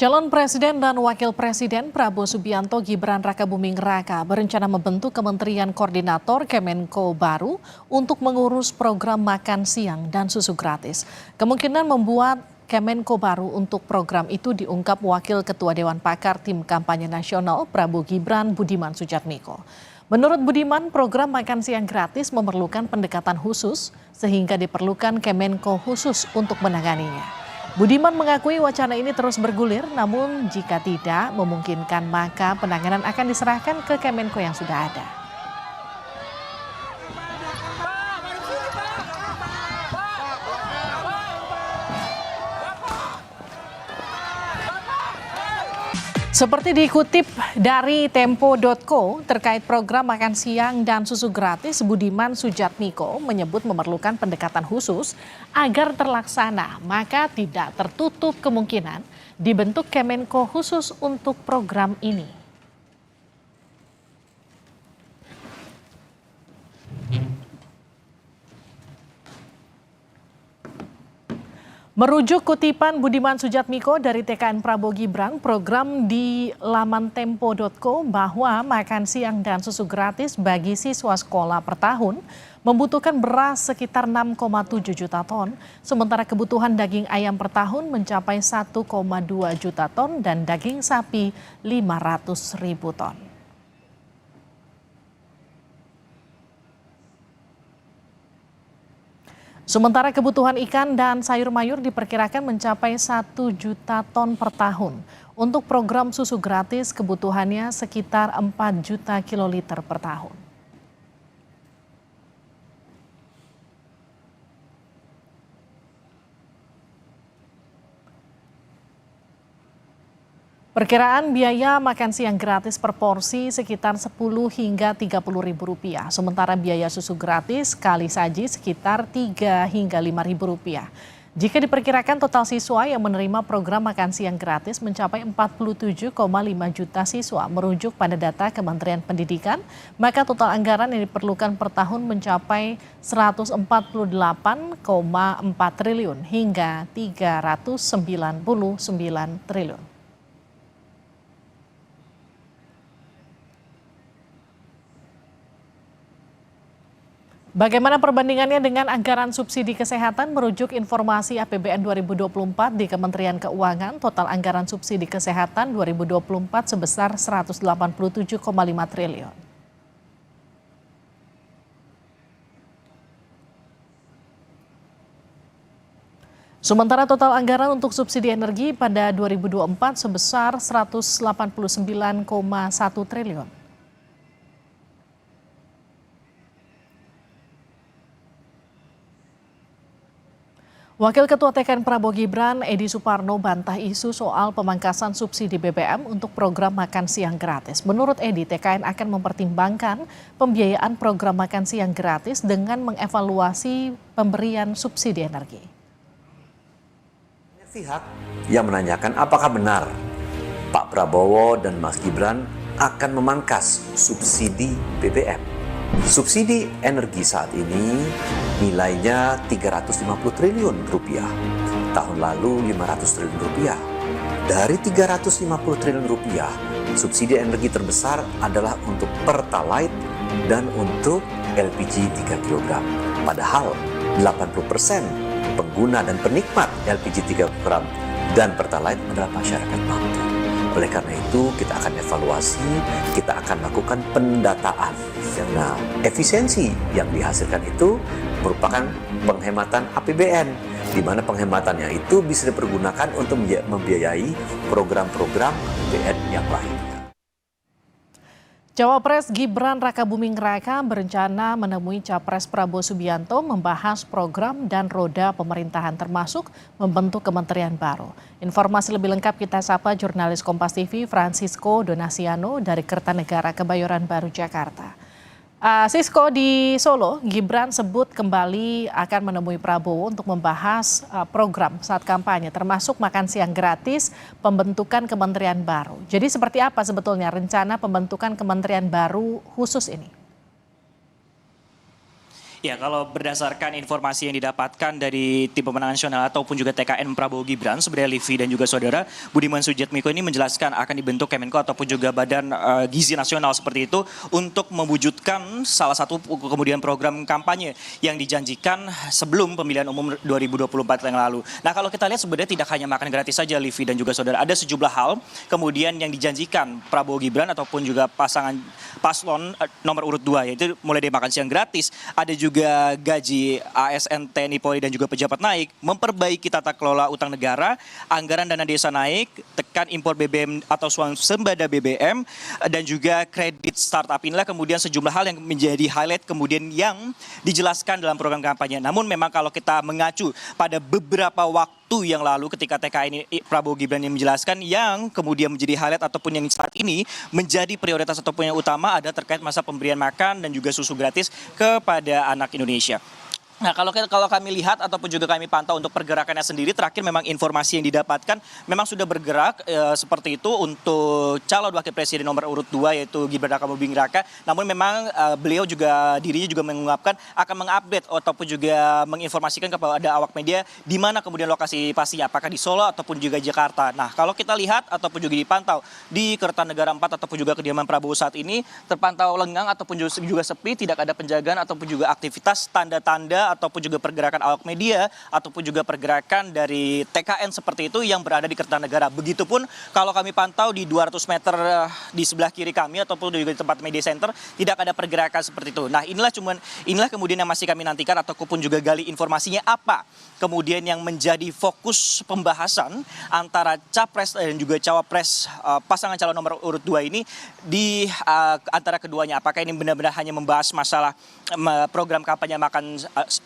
Calon Presiden dan Wakil Presiden Prabowo Subianto Gibran Rakabuming Raka berencana membentuk Kementerian Koordinator Kemenko baru untuk mengurus program makan siang dan susu gratis. Kemungkinan membuat Kemenko baru untuk program itu diungkap Wakil Ketua Dewan Pakar Tim Kampanye Nasional Prabowo Gibran Budiman Sujatmiko. Menurut Budiman, program makan siang gratis memerlukan pendekatan khusus sehingga diperlukan Kemenko khusus untuk menanganinya. Budiman mengakui wacana ini terus bergulir, namun jika tidak memungkinkan maka penanganan akan diserahkan ke Kemenko yang sudah ada. Seperti dikutip dari Tempo.co terkait program makan siang dan susu gratis, Budiman Sujatmiko menyebut memerlukan pendekatan khusus agar terlaksana, maka tidak tertutup kemungkinan dibentuk Kemenko khusus untuk program ini. Merujuk kutipan Budiman Sujatmiko dari TKN Prabowo Gibran, program di laman Tempo.co bahwa makan siang dan susu gratis bagi siswa sekolah per tahun membutuhkan beras sekitar 6,7 juta ton, sementara kebutuhan daging ayam per tahun mencapai 1,2 juta ton dan daging sapi 500.000 ton. Sementara kebutuhan ikan dan sayur mayur diperkirakan mencapai 1 juta ton per tahun. Untuk program susu gratis kebutuhannya sekitar 4 juta kiloliter per tahun. Perkiraan biaya makan siang gratis per porsi sekitar 10 hingga 30 ribu rupiah. Sementara biaya susu gratis kali saji sekitar 3 hingga 5 ribu rupiah. Jika diperkirakan total siswa yang menerima program makan siang gratis mencapai 47,5 juta siswa merujuk pada data Kementerian Pendidikan, maka total anggaran yang diperlukan per tahun mencapai 148,4 triliun hingga 399 triliun. Bagaimana perbandingannya dengan anggaran subsidi kesehatan? Merujuk informasi APBN 2024 di Kementerian Keuangan, total anggaran subsidi kesehatan 2024 sebesar 187,5 triliun. Sementara total anggaran untuk subsidi energi pada 2024 sebesar 189,1 triliun. Wakil Ketua TKN Prabowo Gibran, Edi Suparno bantah isu soal pemangkasan subsidi BBM untuk program makan siang gratis. Menurut Edi, TKN akan mempertimbangkan pembiayaan program makan siang gratis dengan mengevaluasi pemberian subsidi energi. Pihak yang menanyakan apakah benar Pak Prabowo dan Mas Gibran akan memangkas subsidi BBM. Subsidi energi saat ini nilainya 350 triliun rupiah. Tahun lalu 500 triliun rupiah. Dari 350 triliun rupiah, subsidi energi terbesar adalah untuk Pertalite dan untuk LPG 3 kg. Padahal 80% pengguna dan penikmat LPG 3 kg dan Pertalite adalah masyarakat mampu. Oleh karena itu kita akan evaluasi, kita akan lakukan pendataan. Nah, efisiensi yang dihasilkan itu merupakan penghematan APBN, di mana penghematannya itu bisa dipergunakan untuk membiayai program-program APBN yang lain. Cawapres Gibran Rakabuming Raka berencana menemui Capres Prabowo Subianto membahas program dan roda pemerintahan termasuk membentuk kementerian baru. Informasi lebih lengkap kita sapa jurnalis Kompas TV Francisco Donasiano dari Kertanegara Kebayoran Baru Jakarta. Sisko, di Solo, Gibran sebut kembali akan menemui Prabowo untuk membahas program saat kampanye, termasuk makan siang gratis, pembentukan kementerian baru. Jadi seperti apa sebetulnya rencana pembentukan kementerian baru khusus ini? Ya, kalau berdasarkan informasi yang didapatkan dari tim pemenangan nasional ataupun juga TKN Prabowo Gibran, sebenarnya Livi dan juga saudara, Budiman Sujatmiko ini menjelaskan akan dibentuk Kemenko ataupun juga Badan Gizi Nasional seperti itu untuk mewujudkan salah satu kemudian program kampanye yang dijanjikan sebelum pemilihan umum 2024 yang lalu. Nah, kalau kita lihat sebenarnya tidak hanya makan gratis saja Livi dan juga saudara, ada sejumlah hal kemudian yang dijanjikan Prabowo Gibran ataupun juga pasangan paslon nomor urut 2, yaitu mulai dari makan siang gratis, ada juga gaji ASN, TNI, Polri dan juga pejabat naik, memperbaiki tata kelola utang negara, anggaran dana desa naik, tekan impor BBM atau swasembada BBM, dan juga kredit startup. Inilah kemudian sejumlah hal yang menjadi highlight kemudian yang dijelaskan dalam program kampanye. Namun memang kalau kita mengacu pada beberapa waktu yang lalu ketika TKN Prabowo Gibran yang menjelaskan, yang kemudian menjadi highlight ataupun yang saat ini menjadi prioritas ataupun yang utama ada terkait masa pemberian makan dan juga susu gratis kepada anak Indonesia. Nah, kalau kami lihat ataupun juga kami pantau untuk pergerakannya sendiri, terakhir memang informasi yang didapatkan memang sudah bergerak seperti itu untuk calon wakil presiden nomor urut 2 yaitu Gibran Rakabuming Raka. Namun memang beliau juga dirinya juga mengungkapkan akan mengupdate ataupun juga menginformasikan kepada awak media di mana kemudian lokasi pastinya, apakah di Solo ataupun juga Jakarta. Nah, kalau kita lihat ataupun juga dipantau di Kertanegara 4 ataupun juga kediaman Prabowo saat ini terpantau lengang ataupun juga sepi, tidak ada penjagaan ataupun juga aktivitas tanda-tanda ataupun juga pergerakan awak media ataupun juga pergerakan dari TKN seperti itu yang berada di Kertanegara. Begitupun kalau kami pantau di 200 meter di sebelah kiri kami ataupun juga di tempat media center tidak ada pergerakan seperti itu. Nah, inilah kemudian yang masih kami nantikan ataupun juga gali informasinya apa kemudian yang menjadi fokus pembahasan antara capres dan juga cawapres pasangan calon nomor urut 2 ini di antara keduanya. Apakah ini benar-benar hanya membahas masalah program kampanye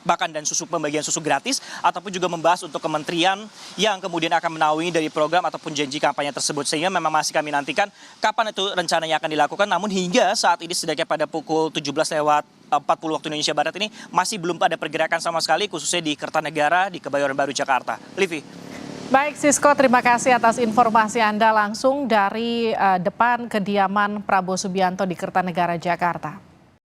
makan dan susu, pembagian susu gratis, ataupun juga membahas untuk kementerian yang kemudian akan menaungi dari program ataupun janji kampanye tersebut. Sehingga memang masih kami nantikan kapan itu rencananya akan dilakukan. Namun hingga saat ini setidaknya pada pukul 17:40 waktu Indonesia Barat ini masih belum ada pergerakan sama sekali, khususnya di Kertanegara, di Kebayoran Baru, Jakarta. Livi. Baik Sisko, terima kasih atas informasi Anda langsung dari depan kediaman Prabowo Subianto di Kertanegara, Jakarta.